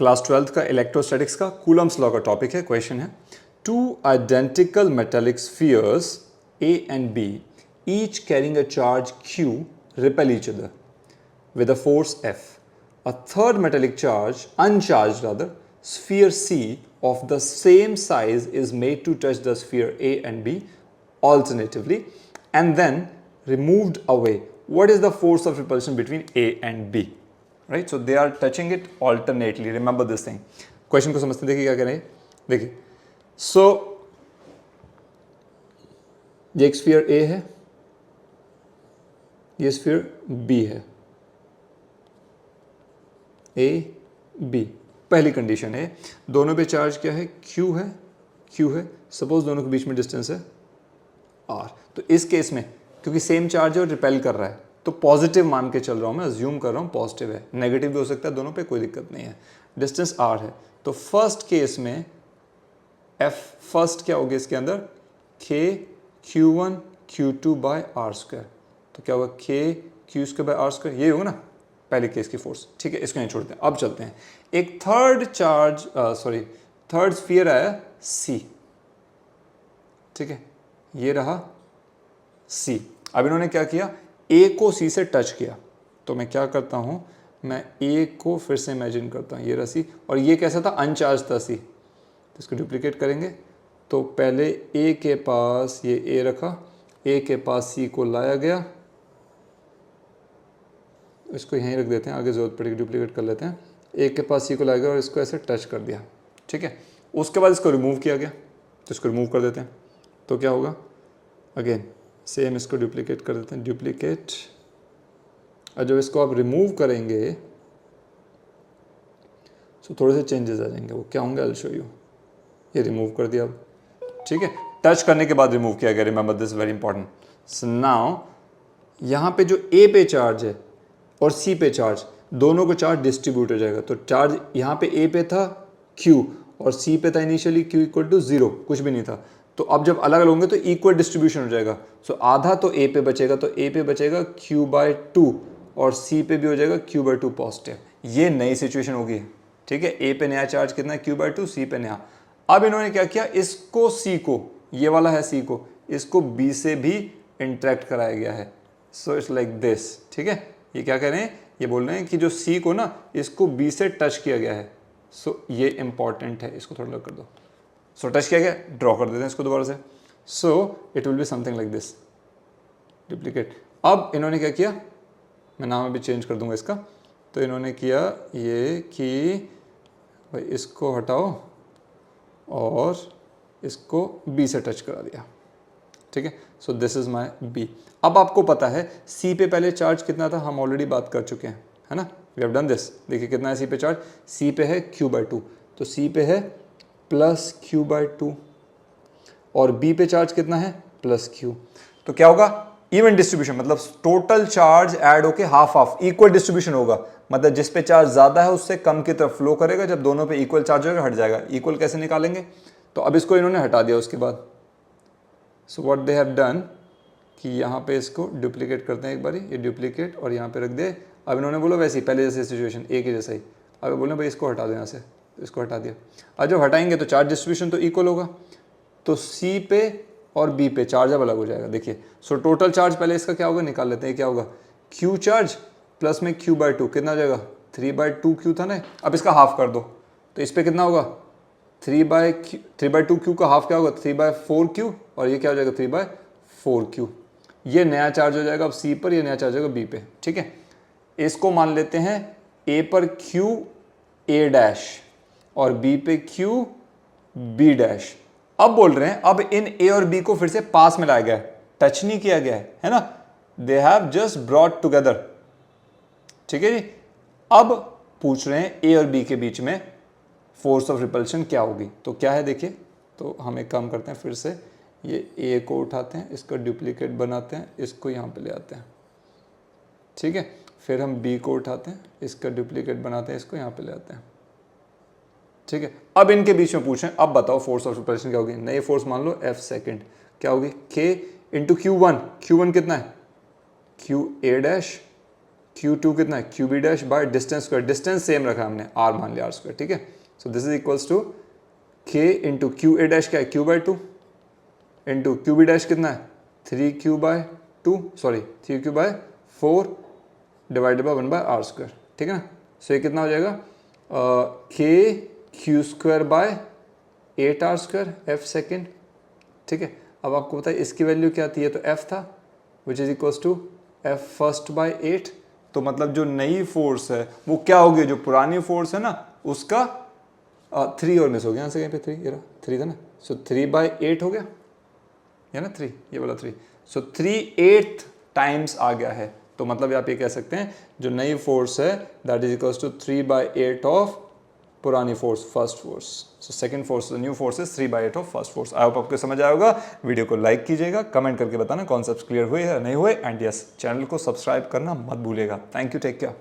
Class 12th का electrostatics का Coulomb's law का टॉपिक है। क्वेश्चन है, two identical metallic spheres A and B each carrying a charge Q repel each other with a force F. A third metallic charge, uncharged rather, sphere C of the same size is made to touch the sphere A and B alternatively and then removed away. What is the force of repulsion between A and B? Right, so they are touching it alternately. Remember this thing. Question को समझते देखिए क्या कह रहे हैं। देखिए, सो ये एक स्फीयर A है, ये स्फीयर B है, A B। पहली कंडीशन है दोनों पे चार्ज क्या है, Q है, Q है। सपोज दोनों के बीच में डिस्टेंस है R। तो इस केस में क्योंकि सेम चार्ज है और रिपेल कर रहा है तो पॉजिटिव मान के चल रहा हूं मैं, अज्यूम कर रहा हूं पॉजिटिव है, नेगेटिव भी हो सकता है, दोनों पे कोई दिक्कत नहीं है। डिस्टेंस R है तो फर्स्ट केस में F फर्स्ट क्या होगी इसके अंदर, K Q1 Q2 bye R square. तो क्या होगा, K Q square by R square, ये होगा ना पहले केस की फोर्स। ठीक है, इसको नहीं छोड़ते हैं। अब चलते हैं, एक थर्ड स्फीयर आया C। ठीक है, ये रहा C। अब इन्होंने क्या किया, A को C से टच किया। तो मैं क्या करता हूं, मैं A को फिर से इमेजिन करता हूं, ये रहा C और ये कैसा था, अनचार्ज था C। तो इसको डुप्लीकेट करेंगे तो पहले A के पास ये A रखा, A के पास C को लाया गया, इसको यहीं रख देते हैं, आगे जरूरत पड़ेगी डुप्लीकेट कर लेते हैं। A के पास C को लाया गया और इसको ऐसे टच कर दिया। ठीक है, उसके बाद इसको रिमूव किया गया तो इसको रिमूव कर देते हैं। तो क्या होगा, अगेन सेम इसको डुप्लीकेट कर देते हैं, डुप्लीकेट। और जब इसको आप रिमूव करेंगे तो थोड़े से चेंजेस आ जाएंगे, वो क्या होंगे, आई विल शो यू। ये रिमूव कर दिया अब। ठीक है, टच करने के बाद रिमूव किया गया, remember this very important. So now यहाँ पे जो A पे चार्ज है और C पे चार्ज, दोनों को चार्ज डिस्ट्रीब्यूट हो जाएगा। तो चार्ज यहाँ पे A पे था Q और C पे था इनिशियली Q इक्वल टू 0, कुछ भी नहीं था। तो अब जब अलग अलग होंगे तो इक्वल डिस्ट्रीब्यूशन हो जाएगा। सो आधा तो A पे बचेगा, तो A पे बचेगा Q/2 और C पे भी हो जाएगा Q/2 पॉजिटिव। ये नई सिचुएशन होगी। ठीक है, A पे नया चार्ज कितना है, Q/2, C पे नया। अब इन्होंने क्या किया, इसको C को, ये वाला है C को, इसको B से भी इंटरेक्ट कराया गया है। So it's like this. ठीक है, ये क्या कह रहे हैं, ये बोल रहे हैं कि जो C को ना, इसको B से टच किया गया है। सो ये इंपॉर्टेंट है, इसको थोड़ा अलग कर दो। सो टच किया गया, ड्रॉ कर देते हैं इसको दोबारा से। So it will be something like this, duplicate. अब इन्होंने क्या किया, मैं नाम अभी चेंज कर दूंगा इसका। तो इन्होंने किया ये कि भाई इसको हटाओ और इसको B से टच करा दिया। ठीक है, so this is my B। अब आपको पता है C पे पहले चार्ज कितना था, हम ऑलरेडी बात कर चुके हैं, है ना, वी हैव डन दिस। देखिए कितना है C पे चार्ज, C पे है Q/2, तो C पे है प्लस Q/2 और B पे चार्ज कितना है, प्लस Q। तो क्या होगा, इवन डिस्ट्रीब्यूशन, मतलब टोटल चार्ज ऐड होके हाफ हाफ इक्वल डिस्ट्रीब्यूशन होगा। मतलब जिस पे चार्ज ज्यादा है उससे कम की तरफ फ्लो करेगा, जब दोनों पे इक्वल चार्ज होगा हट जाएगा। इक्वल कैसे निकालेंगे, तो अब इसको इन्होंने हटा दिया उसके बाद। So what they have done कि यहाँ पे इसको डुप्लीकेट करते हैं एक बारी, ये डुप्लीकेट और यहाँ पे रख दे। अब इन्होंने बोला वैसे ही पहले जैसे सिचुएशन A के जैसा ही, अब बोले भाई इसको हटा दो यहाँ से, इसको हटा दिया। अब जब हटाएंगे तो चार्ज डिस्ट्रीब्यूशन तो इक्वल होगा, तो C पे और B पे चार्ज अब अलग हो जाएगा। देखिए, सो टोटल चार्ज पहले इसका क्या होगा, निकाल लेते हैं, क्या होगा, Q चार्ज प्लस में Q/2 कितना हो जाएगा, 3/2 Q था ना। अब इसका हाफ कर दो तो इस पे कितना होगा, 3/2 Q का हाफ क्या होगा, 3/4 Q और ये क्या हो जाएगा, 3/4 Q। ये नया चार्ज हो जाएगा अब C पर, ये नया चार्ज होगा B पे। ठीक है, इसको मान लेते हैं A पर Q A' और B पे Q B'। अब बोल रहे हैं अब इन A और B को फिर से पास में लाया गया है, टच नहीं किया गया है ना, they have just brought together. ठीक है जी, अब पूछ रहे हैं A और B के बीच में फोर्स ऑफ रिपल्शन क्या होगी। तो क्या है देखिए, तो हम एक काम करते हैं, फिर से ये A को उठाते हैं, इसका डुप्लीकेट बनाते हैं, इसको यहाँ पे ले आते हैं। ठीक है, फिर हम B को उठाते हैं, इसका डुप्लीकेट बनाते हैं, इसको यहाँ पे ले आते हैं। ठीक है, अब इनके बीच में पूछें, अब बताओ फोर्स ऑफ रिपल्शन क्या होगी। नई फोर्स मान लो F सेकेंड, क्या होगी, K इंटू Q1। Q1 कितना है, QA' Q2 कितना है, QB dash by distance square, distance same रखा हमने, R मान लिया R स्क्वायर, ठीक है। So this is equals to K into QA dash क्या है, Q/2 इंटू QB डैश कितना है 3Q/2, sorry 3Q/4 divided by 1/R square, ठीक है ना। सो ये कितना हो जाएगा KQ² bye 8R square F second, ठीक है। अब आपको पता है इसकी वैल्यू क्या थी, ये तो F था which is equals to F first by 8। तो मतलब जो नई फोर्स है वो क्या होगी, जो पुरानी फोर्स है ना उसका 3 और मिस हो गया यहाँ से, कहीं पे 3, ये रहा 3 था ना। सो 3/8 हो गया, या ना 3, ये वाला 3। सो 3/8 टाइम्स आ गया है। तो मतलब आप ये कह सकते हैं जो नई फोर्स है that is equals to 3/8 of पुरानी force, first force. So second force, new force is 3/8 of first force. I hope आपको समझ आया होगा। वीडियो को लाइक कीजिएगा, कमेंट करके बताना कॉन्सेप्ट्स क्लियर हुए या नहीं हुए, एंड यस चैनल को सब्सक्राइब करना मत भूलिएगा। Thank you, take care.